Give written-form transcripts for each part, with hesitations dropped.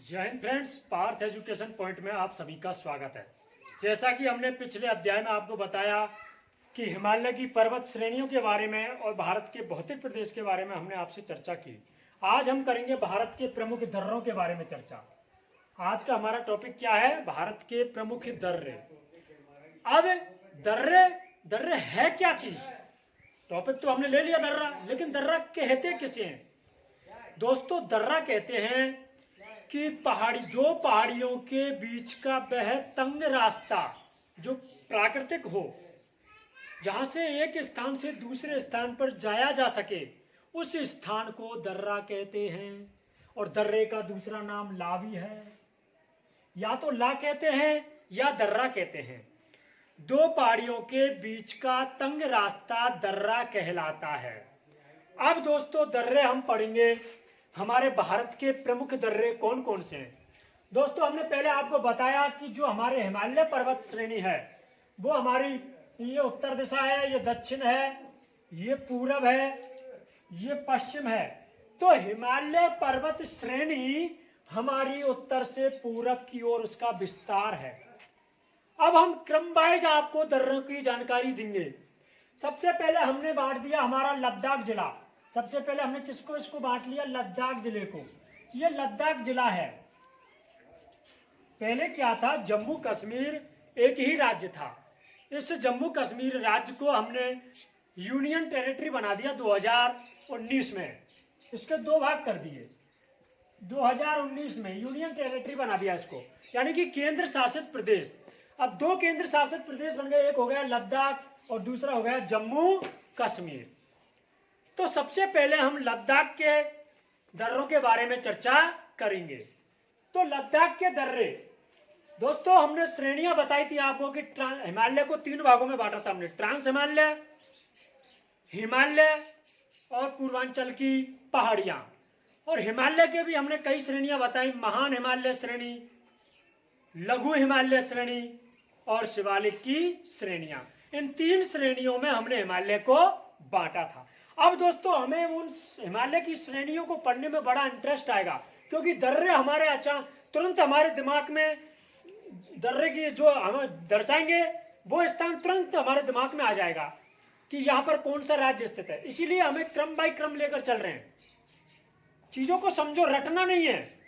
जय हिंद friends, Parth education point में आप सभी का स्वागत है। जैसा कि हमने पिछले अध्याय में आपको बताया कि हिमालय की पर्वत श्रेणियों के बारे में और भारत के भौतिक प्रदेश के बारे में हमने आपसे चर्चा की। आज हम करेंगे भारत के प्रमुख दर्रों के बारे में चर्चा। आज का हमारा टॉपिक क्या है? भारत के प्रमुख दर्रे। अब दर्रे है क्या चीज? टॉपिक तो हमने ले लिया दर्रा, लेकिन दर्रा कहते किसे हैं? दोस्तों, दर्रा कहते हैं कि दो पहाड़ियों के बीच का वह तंग रास्ता जो प्राकृतिक हो, जहां से एक स्थान से दूसरे स्थान पर जाया जा सके, उस स्थान को दर्रा कहते हैं। और दर्रे का दूसरा नाम ला भी है। या तो ला कहते हैं या दर्रा कहते हैं। दो पहाड़ियों के बीच का तंग रास्ता दर्रा कहलाता है। अब दोस्तों, दर्रे हम पढ़ेंगे। हमारे भारत के प्रमुख दर्रे कौन कौन से हैं? दोस्तों, हमने पहले आपको बताया कि जो हमारे हिमालय पर्वत श्रेणी है वो हमारी ये उत्तर दिशा है, ये दक्षिण है, ये पूरब है, ये पश्चिम है। तो हिमालय पर्वत श्रेणी हमारी उत्तर से पूरब की ओर उसका विस्तार है। अब हम क्रम वाइज आपको दर्रों की जानकारी देंगे। सबसे पहले हमने बांट दिया हमारा लद्दाख जिला। सबसे पहले हमने इसको बांट लिया, लद्दाख जिले को। ये लद्दाख जिला है। पहले क्या था? जम्मू कश्मीर एक ही राज्य था। इस जम्मू कश्मीर राज्य को हमने यूनियन टेरिटरी बना दिया 2019 में। इसके दो भाग कर दिए। 2019 में यूनियन टेरिटरी बना दिया इसको, यानी कि केंद्र शासित प्रदेश। अब दो केंद्र शासित प्रदेश बन गए, एक हो गया लद्दाख और दूसरा हो गया जम्मू कश्मीर। तो सबसे पहले हम लद्दाख के दर्रों के बारे में चर्चा करेंगे। तो लद्दाख के दर्रे, दोस्तों, हमने श्रेणियां बताई थी आपको कि हिमालय को तीन भागों में बांटा था हमने। ट्रांस हिमालय, हिमालय और पूर्वांचल की पहाड़ियां। और हिमालय के भी हमने कई श्रेणियां बताई। महान हिमालय श्रेणी, लघु हिमालय श्रेणी और शिवालिक की श्रेणियां। इन तीन श्रेणियों में हमने हिमालय को बांटा था। अब दोस्तों, हमें उन हिमालय की श्रेणियों को पढ़ने में बड़ा इंटरेस्ट आएगा, क्योंकि दर्रे हमारे तुरंत हमारे दिमाग में दर्रे की जो हम दर्शाएंगे वो स्थान तुरंत हमारे दिमाग में आ जाएगा कि यहाँ पर कौन सा राज्य स्थित है। इसीलिए हमें क्रम बाय क्रम लेकर चल रहे हैं। चीजों को समझो, रटना नहीं है।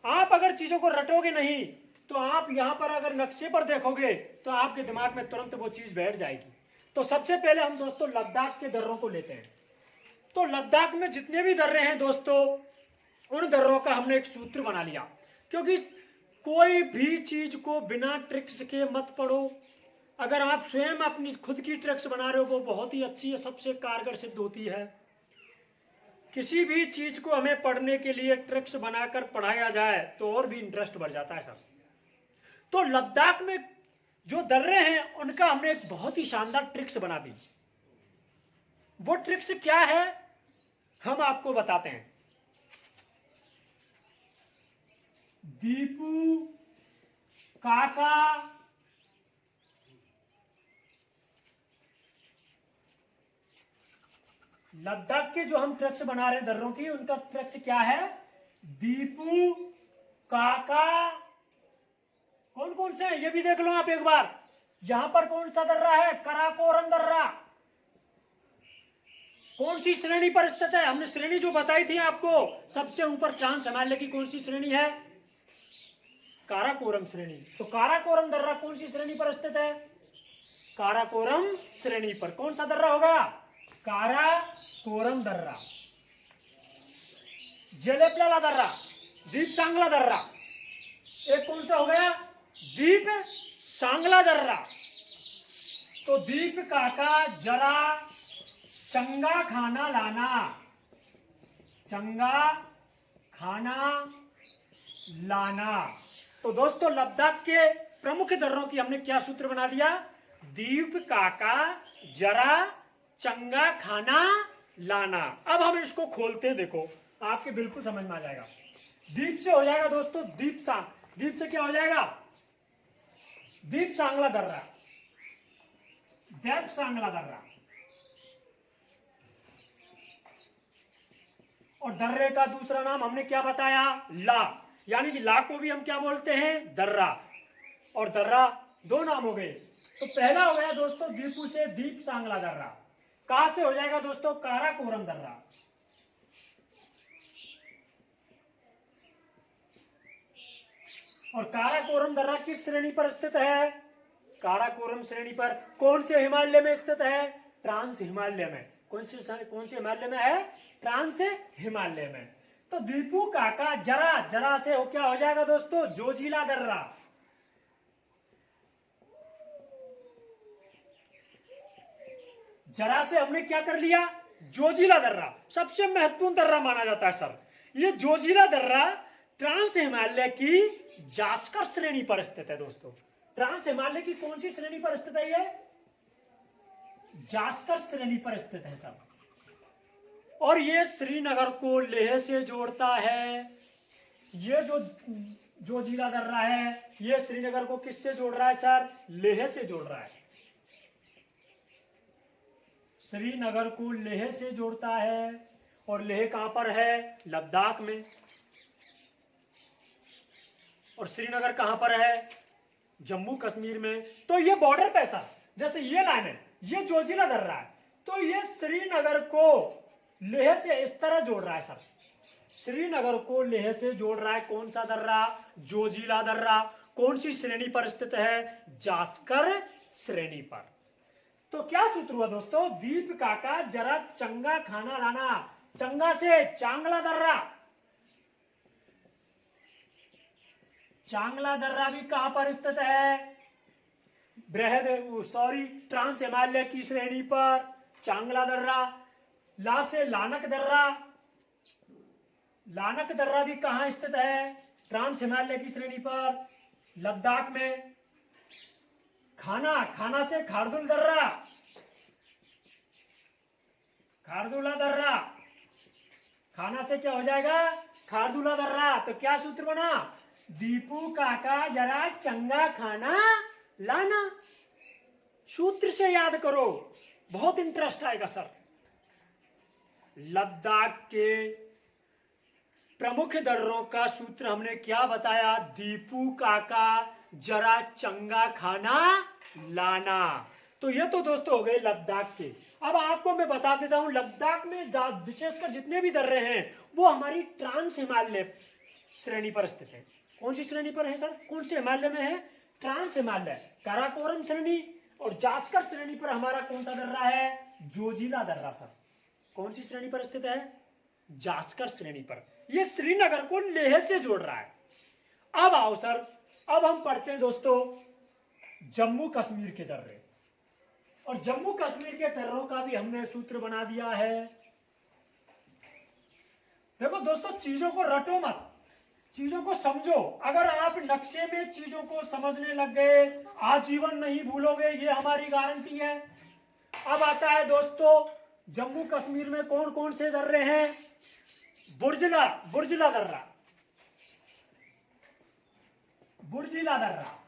आप अगर चीजों को रटोगे नहीं तो आप यहाँ पर अगर नक्शे पर देखोगे तो आपके दिमाग में तुरंत वो चीज बैठ जाएगी। तो सबसे पहले हम दोस्तों लद्दाख के दर्रों को लेते हैं। तो लद्दाख में जितने भी दर्रे हैं दोस्तों, उन दर्रों का हमने एक सूत्र बना लिया, क्योंकि कोई भी चीज को बिना ट्रिक्स के मत पढ़ो। अगर आप स्वयं अपनी खुद की ट्रिक्स बना रहे हो वो बहुत ही अच्छी है, सबसे कारगर सिद्ध होती है। किसी भी चीज को हमें पढ़ने के लिए ट्रिक्स बनाकर पढ़ाया जाए तो और भी इंटरेस्ट बढ़ जाता है सब। तो लद्दाख में जो दर्रे हैं उनका हमने एक बहुत ही शानदार ट्रिक्स बना दी। वो ट्रिक्स क्या है हम आपको बताते हैं। दीपू काका लद्दाख के जो हम ट्रिक्स बना रहे हैं दर्रों की, उनका ट्रिक्स क्या है? दीपू काका। कौन कौन से हैं ये भी देख लो आप एक बार। यहां पर कौन सा दर्रा है? काराकोरम दर्रा। कौन सी श्रेणी पर स्थित है? हमने श्रेणी जो बताई थी आपको, सबसे ऊपर ट्रांस हिमालय की कौन सी श्रेणी है? काराकोरम श्रेणी। तो काराकोरम दर्रा कौन सी श्रेणी पर स्थित है? काराकोरम श्रेणी पर। कौन सा दर्रा होगा? काराकोरम दर्रा। जेलेपलाला दर्रा, दीप सांगला दर्रा। एक कौन सा हो गया? दीप सांगला दर्रा। तो दीप काका जरा चंगा खाना लाना, चंगा खाना लाना। तो दोस्तों, लद्दाख के प्रमुख दर्रों की हमने क्या सूत्र बना दिया? दीप काका जरा चंगा खाना लाना। अब हम इसको खोलते हैं, देखो आपके बिल्कुल समझ में आ जाएगा। दीप से हो जाएगा दोस्तों दीप से क्या हो जाएगा? दीप सांगला दर्रा, देव सांगला दर्रा। और दर्रे का दूसरा नाम हमने क्या बताया? ला। यानी कि ला को भी हम क्या बोलते हैं, दर्रा, और दर्रा दो नाम हो गए। तो पहला हो गया दोस्तों दीपू से दीप सांगला दर्रा, कहां से हो जाएगा दोस्तों, काराकोरम दर्रा। और काराकोरम दर्रा किस श्रेणी पर स्थित है, काराकोरम श्रेणी पर कौन से हिमालय में स्थित है, ट्रांस हिमालय में। कौन से हिमालय में है, ट्रांस हिमालय में। तो दीपू काका जरा, जरा से हो क्या हो जाएगा दोस्तों, जोजिला दर्रा। जरा से हमने क्या कर लिया, जोजिला दर्रा, सबसे महत्वपूर्ण दर्रा माना जाता है सर। ये जोजिला दर्रा ट्रांस हिमालय की जास्कर श्रेणी पर स्थित है दोस्तों। ट्रांस हिमालय की कौन सी श्रेणी पर स्थित है, ये जास्कर श्रेणी पर स्थित है सब। और ये श्रीनगर को लेह से जोड़ता है। ये जो जिला दर्रा है ये श्रीनगर को किससे जोड़ रहा है सर, लेह से जोड़ रहा है। श्रीनगर को लेह से जोड़ता है। और लेह कहां पर है, लद्दाख में। और श्रीनगर कहां पर है, जम्मू कश्मीर में। तो ये बॉर्डर पे सर, जैसे ये लाइन है, ये जोजिला दर्रा है, तो ये श्रीनगर को लेह से इस तरह जोड़ रहा है सर। श्रीनगर को लेह से जोड़ रहा है कौन सा दर्रा, जोजिला दर्रा। कौन सी श्रेणी पर स्थित है, जास्कर श्रेणी पर। तो क्या सूत्र हुआ दोस्तों, दीप काका जरा चंगा खाना लाना। चंगा से चांगला दर्रा, चांगला दर्रा भी कहां पर स्थित है, ट्रांस हिमालय की श्रेणी पर चांगला दर्रा। ला से लानक दर्रा, लानक दर्रा भी कहां स्थित है, ट्रांस हिमालय की श्रेणी पर, लद्दाख में। खाना, खाना से खारदुल दर्रा, खारदुला दर्रा। खाना से क्या हो जाएगा, खारदुला दर्रा। तो क्या सूत्र बना, दीपू काका जरा चंगा खाना लाना। सूत्र से याद करो, बहुत इंटरेस्ट आएगा सर। लद्दाख के प्रमुख दर्रों का सूत्र हमने क्या बताया, दीपू काका जरा चंगा खाना लाना। तो ये तो दोस्तों हो गए लद्दाख के। अब आपको मैं बता देता हूं, लद्दाख में विशेषकर जितने भी दर्रे हैं वो हमारी ट्रांस हिमालय श्रेणी पर स्थित है। कौन सी श्रेणी पर है सर, कौन से हिमालय में है, ट्रांस हिमालय, काराकोरम श्रेणी। और जास्कर श्रेणी पर हमारा कौन सा दर्रा है, जोजिला दर्रा सर। कौन सी श्रेणी पर स्थित है, जास्कर श्रेणी पर। यह श्रीनगर को लेह से जोड़ रहा है। अब आओ सर, अब हम पढ़ते हैं दोस्तों जम्मू कश्मीर के दर्रे। और जम्मू कश्मीर के दर्रों का भी हमने सूत्र बना दिया है। देखो दोस्तों, चीजों को रटो मत, चीजों को समझो। अगर आप नक्शे में चीजों को समझने लग गए, आजीवन नहीं भूलोगे, ये हमारी गारंटी है। अब आता है दोस्तों जम्मू कश्मीर में कौन कौन से दर्रे हैं, बुर्जिला, बुर्जिला दर्रा, बुर्जिला दर्रा,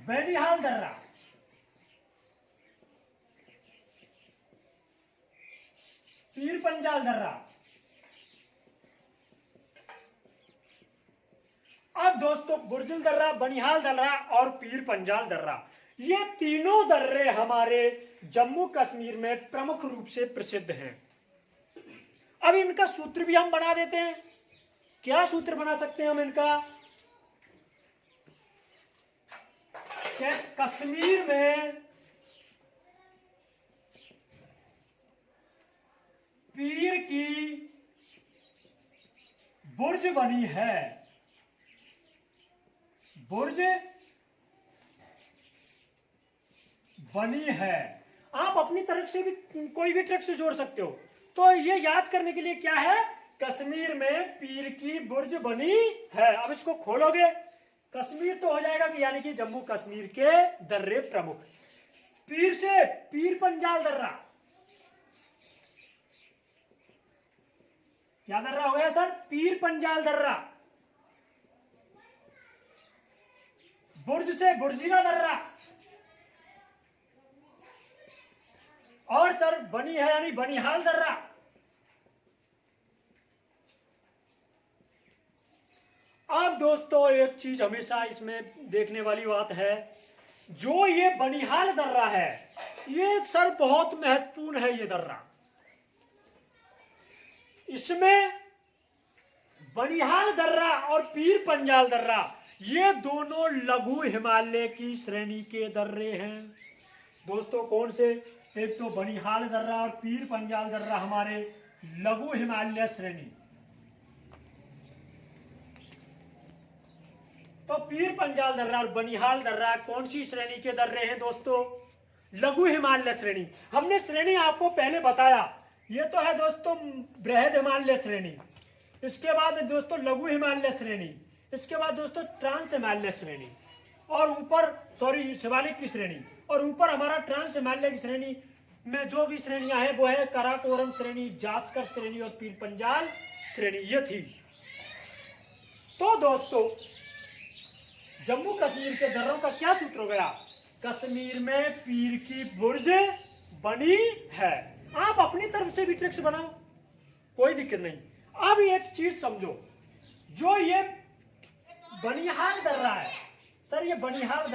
बैनिहाल दर्रा, पीर पंजाल दर्रा। अब दोस्तों बुर्जिल दर्रा, बनिहाल दर्रा और पीर पंजाल दर्रा, ये तीनों दर्रे हमारे जम्मू कश्मीर में प्रमुख रूप से प्रसिद्ध हैं। अब इनका सूत्र भी हम बना देते हैं। क्या सूत्र बना सकते हैं हम इनका, कि कश्मीर में पीर की बुर्ज बनी है, बुर्ज बनी है। आप अपनी तरफ से भी कोई भी ट्रिक से जोड़ सकते हो। तो ये याद करने के लिए क्या है, कश्मीर में पीर की बुर्ज बनी है। अब इसको खोलोगे, कश्मीर तो हो जाएगा कि यानी कि जम्मू कश्मीर के दर्रे प्रमुख। पीर से पीर पंजाल दर्रा, क्या दर्रा हो गया सर, पीर पंजाल दर्रा। बुर्ज से बुर्जिला दर्रा, और सर बनी है यानी बनिहाल दर्रा। अब दोस्तों एक चीज हमेशा इसमें देखने वाली बात है, जो ये बनिहाल दर्रा है ये सर बहुत महत्वपूर्ण है। ये दर्रा, इसमें बनिहाल दर्रा और पीर पंजाल दर्रा ये दोनों लघु हिमालय की श्रेणी के दर्रे हैं। दोस्तों कौन से? एक तो बनिहाल दर्रा और पीर पंजाल दर्रा हमारे लघु हिमालय श्रेणी। तो पीर पंजाल दर्रा और बनिहाल दर्रा कौन सी श्रेणी के दर्रे हैं दोस्तों? लघु हिमालय श्रेणी। हमने श्रेणी आपको पहले बताया, ये तो है दोस्तों बृहद हिमालय श्रेणी, इसके बाद दोस्तों लघु हिमालय श्रेणी, इसके बाद दोस्तों ट्रांस हिमालय श्रेणी, और ऊपर शिवालिक की श्रेणी, और ऊपर हमारा ट्रांस हिमालय की श्रेणी में जो भी श्रेणियां हैं वो है काराकोरम श्रेणी, जास्कर श्रेणी और पीर पंजाल श्रेणी, ये थी। तो दोस्तों जम्मू कश्मीर के दर्रों का क्या सूत्र हो गया? कश्मीर में पीर की बुर्ज बनी है। आप अपनी तरफ से भी ट्रिक्स बनाओ, कोई दिक्कत नहीं। अब एक चीज समझो, जो ये बनिहाल दर्रा है सर, ये बनिहाल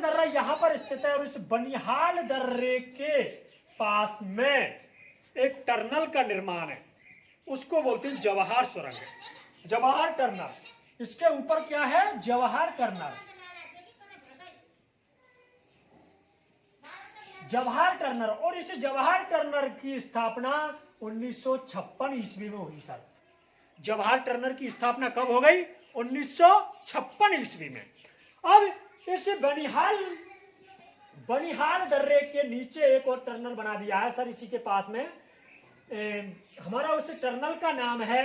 दर्रा यहां पर स्थित है, और इस बनिहाल दर्रे के पास में एक टनल का निर्माण है, उसको बोलते हैं जवाहर सुरंग, जवाहर टनल। इसके ऊपर क्या है? जवाहर टनल। जवाहर टनल, और इस जवाहर टनल की स्थापना 1956 ईस्वी में हुई सर। जवाहर टनल की स्थापना कब हो गई? 1956 ईस्वी में। अब इस बनिहाल दर्रे के नीचे एक और टनल बना दिया है सर, इसी के पास में। हमारा उस टनल का नाम है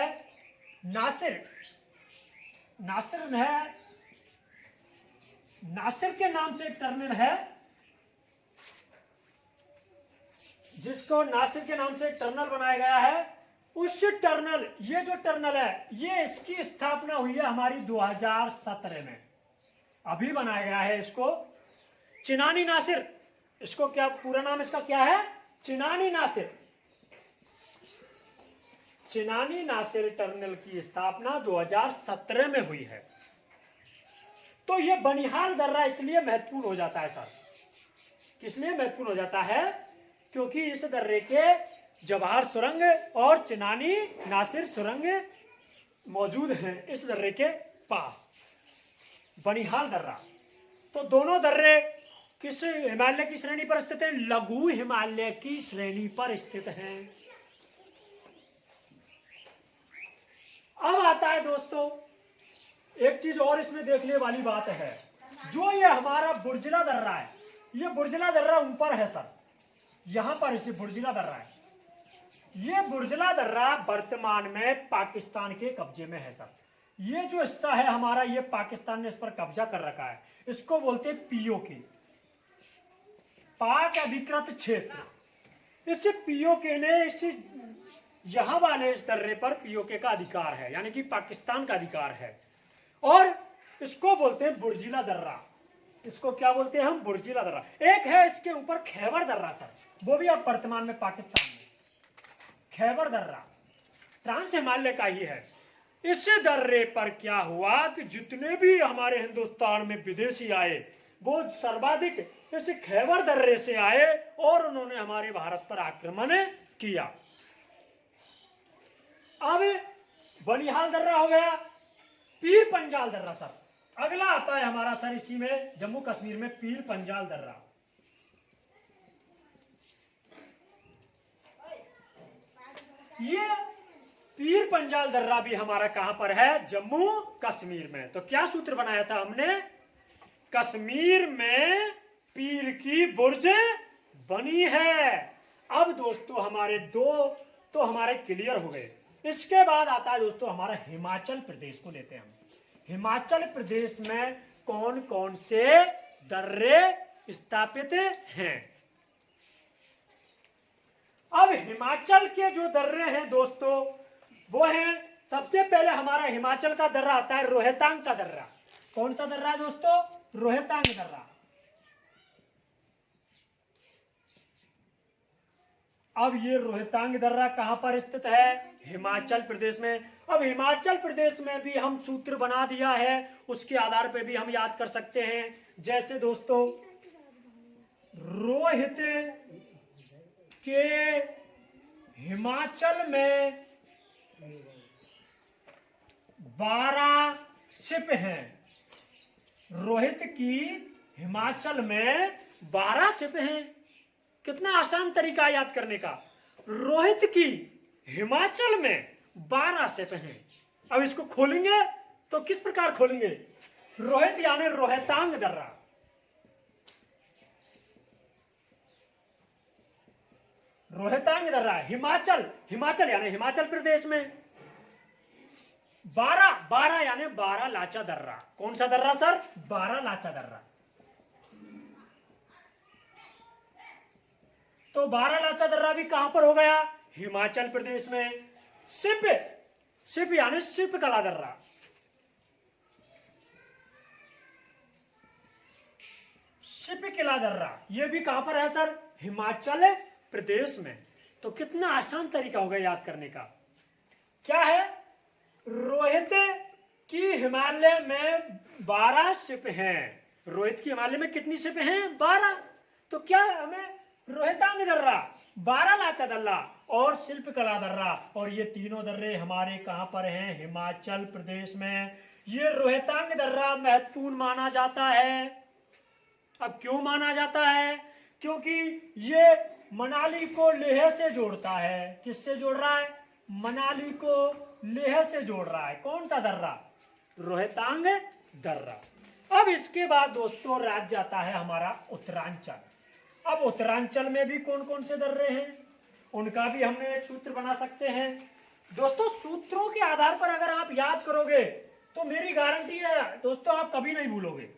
नासिर है, नासिर के नाम से एक टनल है, जिसको नासिर के नाम से एक टनल बनाया गया है। उस टनल, ये जो टनल है ये इसकी स्थापना हुई है हमारी 2017 में, अभी बनाया गया है इसको। चिनानी नासिर, इसको क्या पूरा नाम इसका क्या है? चिनानी नासिर। चिनानी नासिर टनल की स्थापना 2017 में हुई है। तो ये बनिहाल दर्रा इसलिए महत्वपूर्ण हो जाता है सर, किसलिए महत्वपूर्ण हो जाता है? क्योंकि इस दर्रे के जवाहर सुरंग और चिनानी नासिर सुरंग मौजूद हैं इस दर्रे के पास, बनिहाल दर्रा। तो दोनों दर्रे किस हिमालय की श्रेणी पर स्थित है? लघु हिमालय की श्रेणी पर स्थित हैं। अब आता है दोस्तों एक चीज और इसमें देखने वाली बात है, जो ये हमारा बुर्जिला दर्रा है, ये बुर्जिला दर्रा ऊपर है सर, यहां पर इसे बुर्जिला दर्रा है। ये बुर्जिला दर्रा वर्तमान में पाकिस्तान के कब्जे में है सर। ये जो हिस्सा है हमारा, ये पाकिस्तान ने इस पर कब्जा कर रखा है, इसको बोलते हैं पीओके, पाक अधिकृत क्षेत्र। इस पीओके ने इस यहां वाले इस दर्रे पर पीओके का अधिकार है, यानी कि पाकिस्तान का अधिकार है, और इसको बोलते हैं बुर्जिला दर्रा। इसको क्या बोलते हैं हम? बुर्जिला दर्रा। एक है इसके ऊपर खैबर दर्रा सर, वो भी अब वर्तमान में पाकिस्तान में। खैबर दर्रा ट्रांस हिमालय का ही है। इस दर्रे पर क्या हुआ कि जितने भी हमारे हिंदुस्तान में विदेशी आए वो सर्वाधिक इस खैबर दर्रे से आए और उन्होंने हमारे भारत पर आक्रमण किया। अब बनिहाल दर्रा हो गया, पीर पंजाल दर्रा सर अगला आता है हमारा सर, इसी में जम्मू कश्मीर में पीर पंजाल दर्रा। ये पीर पंजाल दर्रा भी हमारा कहां पर है? जम्मू कश्मीर में। तो क्या सूत्र बनाया था हमने? कश्मीर में पीर की बुर्ज बनी है। अब दोस्तों हमारे दो तो हमारे क्लियर हो गए। इसके बाद आता है दोस्तों हमारा हिमाचल प्रदेश को लेते हैं हम। हिमाचल प्रदेश में कौन कौन से दर्रे स्थापित हैं? अब हिमाचल के जो दर्रे हैं दोस्तों वो हैं, सबसे पहले हमारा हिमाचल का दर्रा आता है रोहतांग का दर्रा। कौन सा दर्रा है दोस्तों? रोहतांग दर्रा। अब ये रोहतांग दर्रा कहां पर स्थित है? हिमाचल प्रदेश में। अब हिमाचल प्रदेश में भी हम सूत्र बना दिया है, उसके आधार पे भी हम याद कर सकते हैं। जैसे दोस्तों, रोहित के हिमाचल में 12 शिप हैं। रोहित की हिमाचल में 12 शिप हैं। कितना आसान तरीका है याद करने का। रोहित की हिमाचल में 12 शिप हैं। अब इसको खोलेंगे तो किस प्रकार खोलेंगे? रोहित यानी रोहतांग दर्रा, रोहतांग दर्रा, हिमाचल, हिमाचल यानी हिमाचल प्रदेश में 12 यानी 12 लाचा दर्रा। कौन सा दर्रा सर? 12 लाचा दर्रा। तो 12 लाचा दर्रा भी कहां पर हो गया? हिमाचल प्रदेश में। शिप, शिप यानी शिप कला दर्रा, शिप किला दर्रा, ये भी कहां पर है सर? हिमाचल प्रदेश में। तो कितना आसान तरीका होगा याद करने का। क्या है? रोहित की हिमालय में 12 शिप हैं। रोहित की हिमालय में कितनी शिप हैं? 12। तो क्या हमें रोहतांग दर्रा, 12 लाचा दर्रा और शिल्प कला दर्रा, और ये तीनों दर्रे हमारे कहां पर हैं? हिमाचल प्रदेश में। ये रोहतांग दर्रा महत्वपूर्ण माना जाता है। अब क्यों माना जाता है? क्योंकि ये मनाली को लेह से जोड़ता है। किससे जोड़ रहा है? मनाली को लेह से जोड़ रहा है। कौन सा दर्रा? रोहतांग दर्रा। अब इसके बाद दोस्तों राज्य आता है हमारा उत्तरांचल। अब उत्तरांचल में भी कौन कौन से दर्रे हैं, उनका भी हमने एक सूत्र बना सकते हैं। दोस्तों, सूत्रों के आधार पर अगर आप याद करोगे तो मेरी गारंटी है दोस्तों आप कभी नहीं भूलोगे।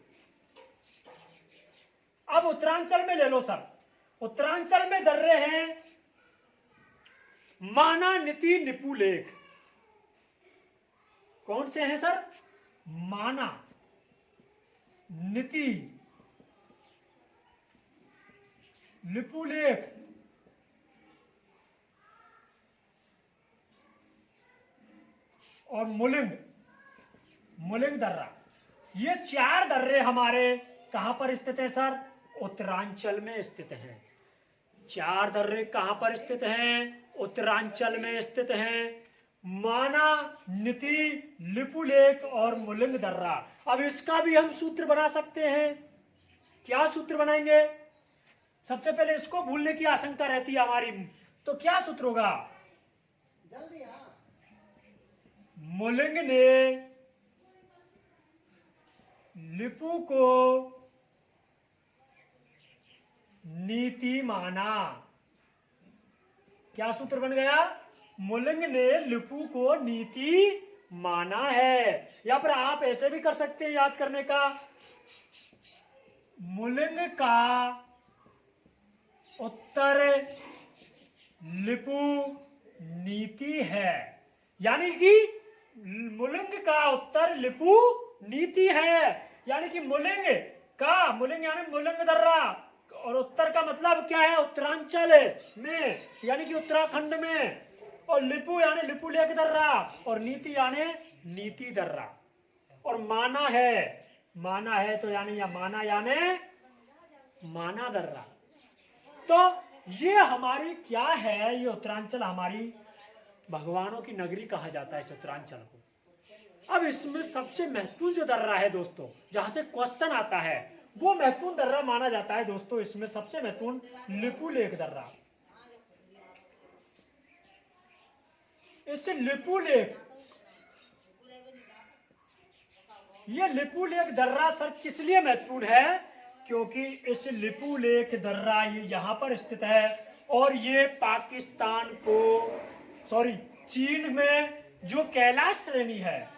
अब उत्तरांचल में ले लो सर। उत्तरांचल में दर्रे हैं माना, नीति, निपुलेख। कौन से हैं सर? माना, नीति, लिपुलेख और मुलिंग, मुलिंग दर्रा। ये 4 दर्रे हमारे कहां पर स्थित है सर? उत्तरांचल में स्थित हैं। 4 दर्रे कहां पर स्थित हैं? उत्तरांचल में स्थित हैं। माना, नीति, लिपुलेख और मुलिंग दर्रा। अब इसका भी हम सूत्र बना सकते हैं। क्या सूत्र बनाएंगे? सबसे पहले इसको भूलने की आशंका रहती है हमारी, तो क्या सूत्र होगा? मुलिंग ने लिपु को नीति माना। क्या सूत्र बन गया? मुलिंग ने लिपु को नीति माना है। या फिर आप ऐसे भी कर सकते हैं याद करने का, मुलिंग का उत्तर लिपु नीति है। यानी कि मुलिंग का उत्तर लिपु नीति है। यानी कि मुलिंग का, मुलिंग यानी मुलिंग दर्रा, और उत्तर का मतलब क्या है? उत्तरांचल में, यानी कि उत्तराखंड में। और लिपु यानी लिपुलेख दर्रा, और नीति यानी नीति दर्रा। और माना है, माना है तो यानी या माना यानी माना दर्रा। तो ये हमारी क्या है? ये उत्तरांचल हमारी भगवानों की नगरी कहा जाता है इस उत्तरांचल को। अब इसमें सबसे महत्वपूर्ण जो दर्रा है दोस्तों, जहां से क्वेश्चन आता है, वो महत्वपूर्ण दर्रा माना जाता है दोस्तों, इसमें सबसे महत्वपूर्ण लिपुलेख दर्रा। इससे लिपुलेख, ये लिपुलेख दर्रा सर किस लिए महत्वपूर्ण है? क्योंकि इस लिपुलेख दर्रा ये यहां पर स्थित है, और ये पाकिस्तान को, सॉरी, चीन में जो कैलाश श्रेणी है,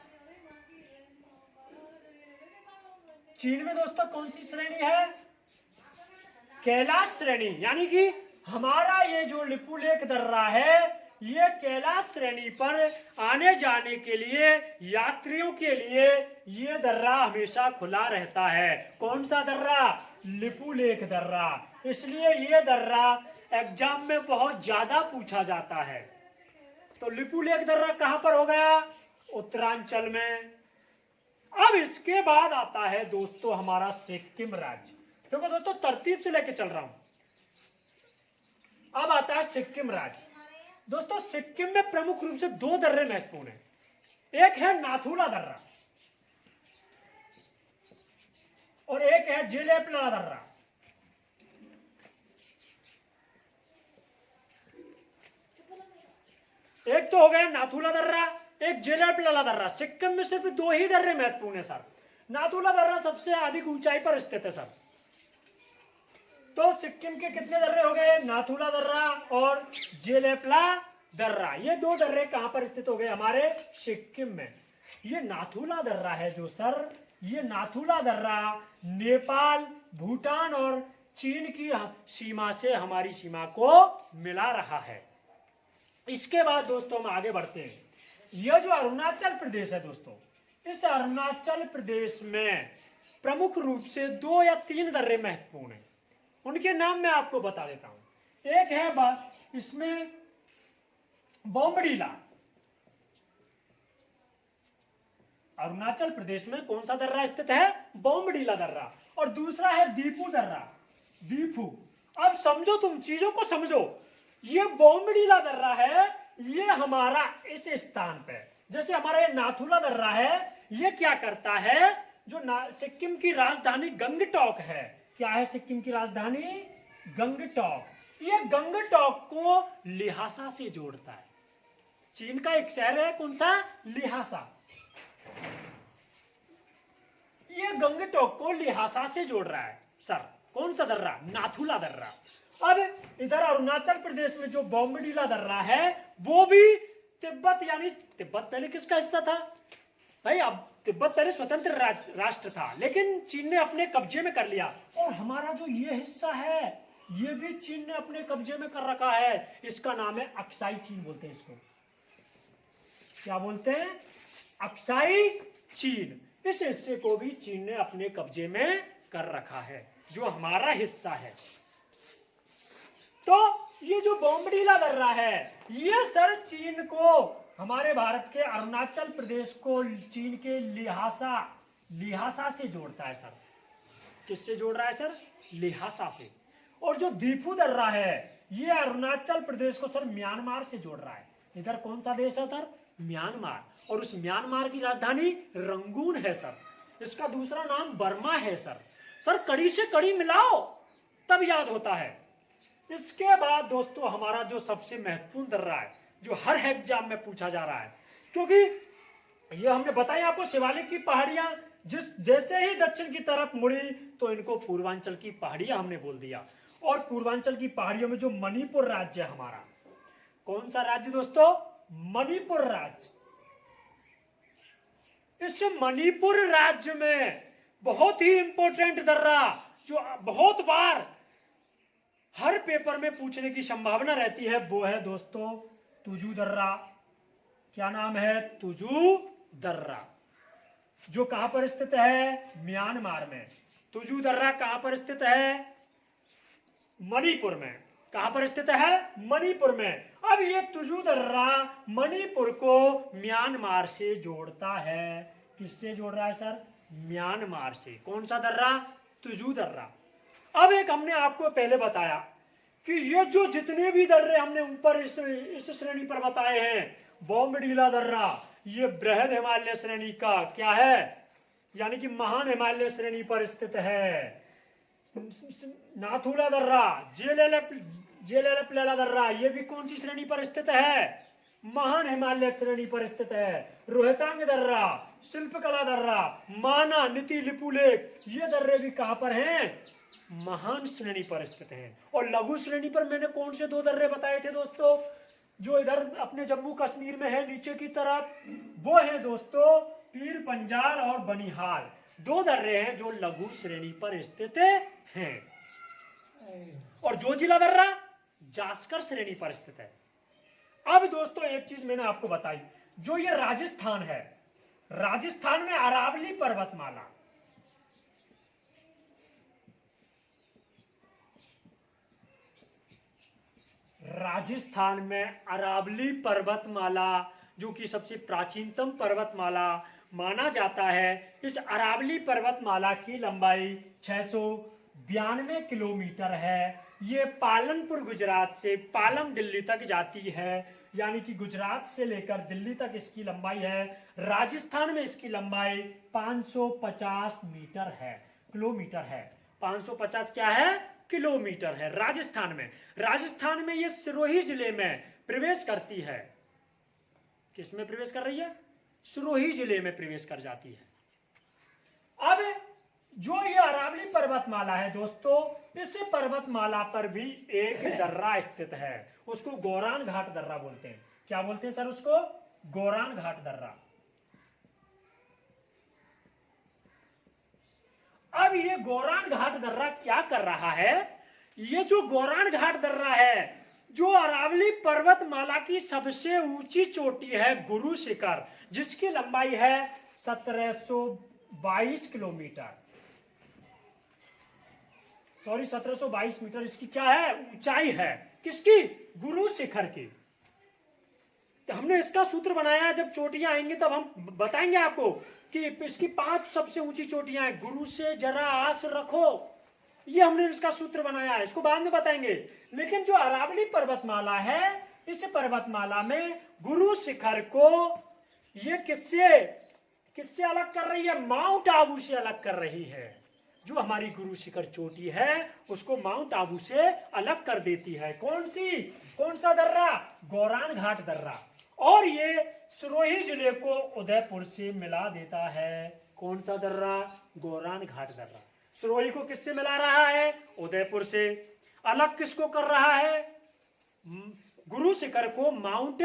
चीन में दोस्तों कौन सी श्रेणी है? कैलाश श्रेणी। यानी कि हमारा ये जो लिपुलेख दर्रा है, ये कैलाश श्रेणी पर आने जाने के लिए, यात्रियों के लिए ये दर्रा हमेशा खुला रहता है। कौन सा दर्रा? लिपुलेख दर्रा। इसलिए ये दर्रा एग्जाम में बहुत ज्यादा पूछा जाता है। तो लिपुलेख दर्रा कहां पर हो गया? उत्तरांचल में। अब इसके बाद आता है दोस्तों हमारा सिक्किम राज्य। देखो दोस्तों तरतीब से लेके चल रहा हूं। अब आता है सिक्किम राज्य। दोस्तों सिक्किम में प्रमुख रूप से दो दर्रे महत्वपूर्ण हैं। एक है नाथुला दर्रा और एक है जेलेपला दर्रा। एक तो हो गया नाथुला दर्रा, एक जेलेपला दर्रा। सिक्किम में सिर्फ दो ही दर्रे महत्वपूर्ण है सर। नाथुला दर्रा सबसे अधिक ऊंचाई पर स्थित है सर। तो सिक्किम के कितने दर्रे हो गए? नाथुला दर्रा और जेलेपला दर्रा। ये दो दर्रे कहां पर स्थित हो गए? हमारे सिक्किम में। ये नाथुला दर्रा है जो सर, ये नाथुला दर्रा नेपाल, भूटान और चीन की सीमा से हमारी सीमा को मिला रहा है। इसके बाद दोस्तों हम आगे बढ़ते हैं। यह जो अरुणाचल प्रदेश है दोस्तों, इस अरुणाचल प्रदेश में प्रमुख रूप से दो या तीन दर्रे महत्वपूर्ण हैं। उनके नाम मैं आपको बता देता हूं। एक है इसमें बोमडीला। अरुणाचल प्रदेश में कौन सा दर्रा स्थित है? बोमडीला दर्रा। और दूसरा है दीफू दर्रा। दीफू। अब समझो, तुम चीजों को समझो। ये बोमडीला दर्रा है, ये हमारा इस स्थान पे, जैसे हमारा ये नाथुला दर्रा है, ये क्या करता है? जो सिक्किम की राजधानी गंगटोक है। क्या है सिक्किम की राजधानी? गंगटोक। ये गंगटोक को लिहासा से जोड़ता है। चीन का एक शहर है, कौन सा? लिहासा। ये गंगटोक को लिहासा से जोड़ रहा है सर। कौन सा दर्रा? नाथुला दर्रा। अब इधर अरुणाचल प्रदेश में जो बोमडीला दर्रा है वो भी तिब्बत, यानी तिब्बत पहले किसका हिस्सा था भाई? अब तिब्बत पहले स्वतंत्र राष्ट्र था, लेकिन चीन ने अपने कब्जे में कर लिया। और हमारा जो ये हिस्सा है ये भी चीन ने अपने कब्जे में कर रखा है। इसका नाम है अक्साई चीन बोलते हैं इसको। क्या बोलते हैं? अक्साई चीन। इस हिस्से को भी चीन ने अपने कब्जे में कर रखा है, जो हमारा हिस्सा है। तो ये जो बोमडीला दर्रा है, ये सर चीन को, हमारे भारत के अरुणाचल प्रदेश को चीन के लिहासा से जोड़ता है सर। किससे जोड़ रहा है सर? लिहासा से। और जो दीफू दर्रा है, ये अरुणाचल प्रदेश को सर म्यांमार से जोड़ रहा है। इधर कौन सा देश है सर? म्यांमार। और उस म्यांमार की राजधानी रंगून है सर। इसका दूसरा नाम बर्मा है सर। सर कड़ी से कड़ी मिलाओ तब याद होता है। इसके बाद दोस्तों हमारा जो सबसे महत्वपूर्ण दर्रा है, जो हर एग्जाम में पूछा जा रहा है, क्योंकि ये हमने बताया आपको, शिवालिक की पहाड़ियां जैसे ही दक्षिण की तरफ मुड़ी तो इनको पूर्वांचल की पहाड़ियां हमने बोल दिया। और पूर्वांचल की पहाड़ियों में जो मणिपुर राज्य है हमारा, कौन सा राज्य दोस्तों? मणिपुर राज्य। इस मणिपुर राज्य में बहुत ही इंपॉर्टेंट दर्रा, जो बहुत बार हर पेपर में पूछने की संभावना रहती है, वो है दोस्तों तुजू दर्रा। क्या नाम है? तुजू दर्रा। जो कहां पर स्थित है? म्यांमार में। तुजू दर्रा कहां पर स्थित है? मणिपुर में। कहां पर स्थित है? मणिपुर में। अब ये तुजू दर्रा मणिपुर को म्यांमार से जोड़ता है। किससे जोड़ रहा है सर? म्यांमार से। कौन सा दर्रा? तुजू दर्रा। अब एक हमने आपको पहले बताया कि ये जो जितने भी दर्रे हमने ऊपर इस श्रेणी पर बताए हैं, बोमडीला दर्रा ये बृहद हिमालय श्रेणी का क्या है, यानी कि महान हिमालय श्रेणी पर स्थित है। नाथुला दर्रा, जेलेपला दर्रा ये भी कौन सी श्रेणी पर स्थित है? महान हिमालय श्रेणी पर स्थित है। रोहतांग दर्रा, शिल्पकला दर्रा, माना, नीति, लिपुलेख ये दर्रे भी कहां पर हैं? महान श्रेणी पर स्थित हैं। और लघु श्रेणी पर मैंने कौन से दो दर्रे बताए थे दोस्तों, जो इधर अपने जम्मू कश्मीर में है नीचे की तरफ, वो है दोस्तों पीर पंजाल और बनिहाल। दो दर्रे हैं जो लघु श्रेणी पर स्थित हैं। और जोजिला दर्रा जास्कर श्रेणी पर स्थित है। अब दोस्तों एक चीज मैंने आपको बताई, जो ये राजस्थान है, राजस्थान में अरावली पर्वतमाला, राजस्थान में अरावली पर्वतमाला, जो कि सबसे प्राचीनतम पर्वतमाला माना जाता है। इस अरावली पर्वतमाला की लंबाई 692 किलोमीटर है। ये पालनपुर गुजरात से पालम दिल्ली तक जाती है, यानी कि गुजरात से लेकर दिल्ली तक इसकी लंबाई है। राजस्थान में इसकी लंबाई 550 मीटर है, किलोमीटर है। 550 क्या है? किलोमीटर है। राजस्थान में ये सिरोही जिले में प्रवेश करती है। किस में प्रवेश कर रही है? सिरोही जिले में प्रवेश कर जाती है। अब जो ये अरावली पर्वतमाला है दोस्तों, इस पर्वतमाला पर भी एक दर्रा स्थित है, उसको गौरान घाट दर्रा बोलते हैं। क्या बोलते हैं सर उसको? गौरान घाट दर्रा। अब ये गौरान घाट दर्रा क्या कर रहा है? ये जो गौरान घाट दर्रा है, जो अरावली पर्वतमाला की सबसे ऊंची चोटी है गुरु शिखर, जिसकी लंबाई है 1722 किलोमीटर, सॉरी 1722 मीटर इसकी क्या है? ऊंचाई है। किसकी? गुरु शिखर की। तो हमने इसका सूत्र बनाया। जब चोटियां आएंगी तब हम बताएंगे आपको कि इसकी 5 सबसे ऊंची चोटियां हैं। गुरु से जरा आस रखो, ये हमने इसका सूत्र बनाया है, इसको बाद में बताएंगे। लेकिन जो अरावली पर्वतमाला है, इस पर्वतमाला में गुरु शिखर को ये किससे अलग कर रही है? माउंट आबू से अलग कर रही है। जो हमारी गुरु शिखर चोटी है उसको माउंट आबू से अलग कर देती है। कौन सा दर्रा? गौरान घाट दर्रा। और ये सिरोही जिले को उदयपुर से मिला देता है। कौन सा दर्रा? गौरान घाट दर्रा। सिरोही को किससे मिला रहा है? उदयपुर से। अलग किसको कर रहा है? गुरु शिखर को माउंट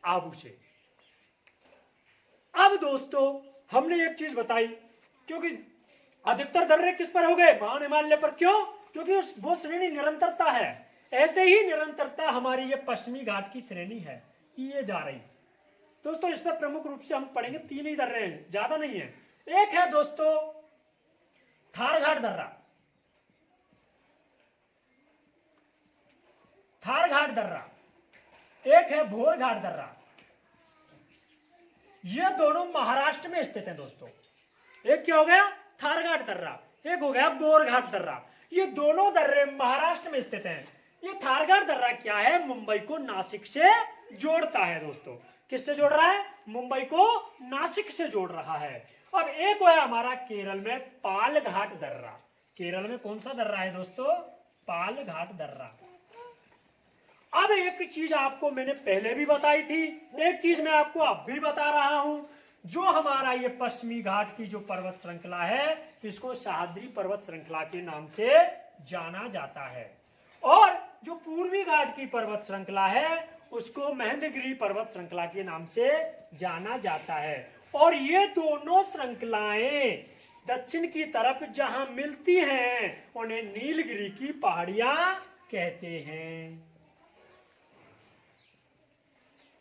आबू से। अब दोस्तों हमने एक चीज बताई, क्योंकि अधिकतर दर्रे किस पर हो गए? महान हिमालय पर। क्यों? क्योंकि वो श्रेणी निरंतरता है। ऐसे ही निरंतरता हमारी ये पश्चिमी घाट की श्रेणी है, ये जा रही। दोस्तों इस पर प्रमुख रूप से हम पढ़ेंगे 3 ही दर्रे हैं, ज्यादा नहीं है। एक है दोस्तों थारघाट दर्रा, एक है भोरघाट दर्रा। ये दोनों महाराष्ट्र में स्थित हैं दोस्तों। एक क्या हो गया? थारघाट दर्रा। एक हो गया बोरघाट दर्रा। ये दोनों दर्रे महाराष्ट्र में स्थित हैं। ये थारघाट दर्रा क्या है? मुंबई को नासिक से जोड़ता है दोस्तों। किससे जोड़ रहा है? मुंबई को नासिक से जोड़ रहा है। अब एक है हमारा केरल में पालघाट दर्रा। केरल में कौन सा दर्रा है दोस्तों? पालघाट दर्रा। अब एक चीज आपको मैंने पहले भी बताई थी, एक चीज मैं आपको अब भी बता रहा हूं। जो हमारा ये पश्चिमी घाट की जो पर्वत श्रृंखला है, इसको सह्याद्री पर्वत श्रृंखला के नाम से जाना जाता है। और जो पूर्वी घाट की पर्वत श्रृंखला है, उसको महेंद्रगिरी पर्वत श्रृंखला के नाम से जाना जाता है। और ये दोनों श्रृंखलाएं दक्षिण की तरफ जहां मिलती हैं, उन्हें नीलगिरी की पहाड़ियां कहते हैं।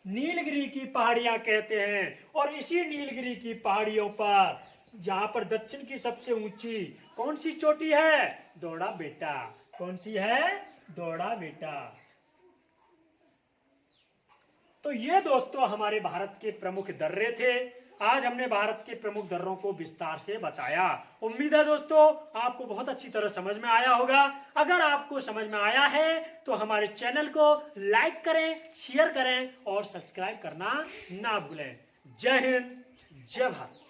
नीलगिरी की पहाड़ियां कहते हैं। और इसी नीलगिरी की पहाड़ियों पर जहां पर दक्षिण की सबसे ऊंची कौन सी चोटी है? दौड़ा बेटा। कौन सी है? दौड़ा बेटा। तो ये दोस्तों हमारे भारत के प्रमुख दर्रे थे। आज हमने भारत के प्रमुख दर्रों को विस्तार से बताया। उम्मीद है दोस्तों आपको बहुत अच्छी तरह समझ में आया होगा। अगर आपको समझ में आया है तो हमारे चैनल को लाइक करें, शेयर करें और सब्सक्राइब करना ना भूलें। जय हिंद, जय भारत।